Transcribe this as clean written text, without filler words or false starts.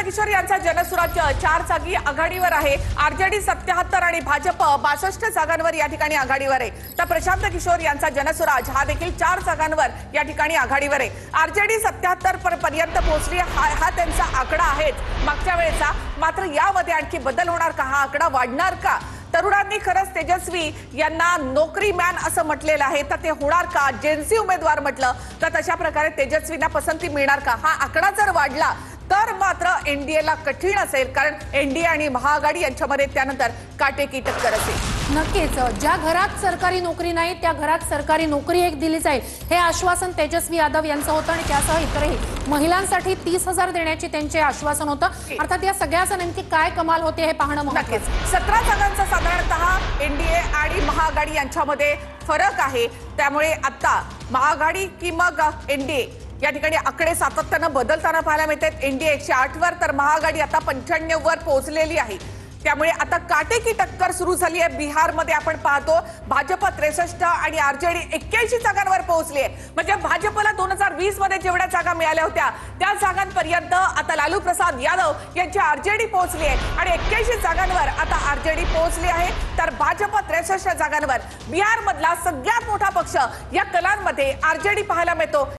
किशोर यांचा जनसुराज्य 4 जागी आघाडीवर आहे। आरजेडी 77 आणि भाजप 62 जागांवर या ठिकाणी आघाडीवर आहे। तर प्रशांत किशोर यांचा जनसुराज हा देखील 4 जागांवर या ठिकाणी आघाडीवर आहे। आरजेडी 77 पर्यंत पोहोचली हा त्यांचा आकडा आहे मागच्या वेळेचा। मात्र यामध्ये आणखी बदल होणार का, हा आकडा वाढणार का? तरुणांनी खरंच तेजस्वी यांना नोकरी मॅन असं म्हटलेलं आहे, तर ते होणार का? जेन्सी उमेदवार म्हटलं तर तशा प्रकारे तेजस्वींना पसंती मिळणार का? हा आकडा जर वाढला तर मात्र एनडीएला कठीण असेल, कारण एनडीए आणि महाआघाडी यांच्यामध्ये त्यानंतर काटेकी टक्कर असेल। नक्कीच ज्या घरात सरकारी नोकरी नाही त्या घरात सरकारी नोकरी एक दिली जाईल हे आश्वासन तेजस्वी यादव यांचं होतं आणि त्यासह इतरही महिलांसाठी 30,000 देण्याचे त्यांचे आश्वासन होतं। अर्थात या सगळ्याचं नेमकी काय कमाल होते हे पाहणं महत्त्वाचं आहे। 17 जागांचा साधारणतः एनडीए आणि महाआघाडी यांच्यामध्ये फरक आहे, त्यामुळे आता महाआघाडी की मग एनडीए या ठिकाणी आकडे सातत्यानं बदलताना पाहायला मिळतात। एनडीए 108 वर तर महाआघाडी आता 95 वर पोहोचलेली आहे। त्यामुळे आता काटेकी टक्कर सुरू झाली आहे। बिहारमध्ये आपण पाहतो भाजप 63 आणि आरजेडी 81 जागांवर पोहोचली आहे। म्हणजे भाजपला 2020 मध्ये जेवढ्या जागा मिळाल्या होत्या त्या जागांपर्यंत आता लालू प्रसाद यादव यांची आरजेडी पोहोचली आहे आणि 81 जागांवर आता आरजेडी पोहोचली आहे। तर भाजप 63 जागांवर बिहारमधला सगळ्यात मोठा पक्ष या कलांमध्ये आरजेडी पाहायला मिळतो।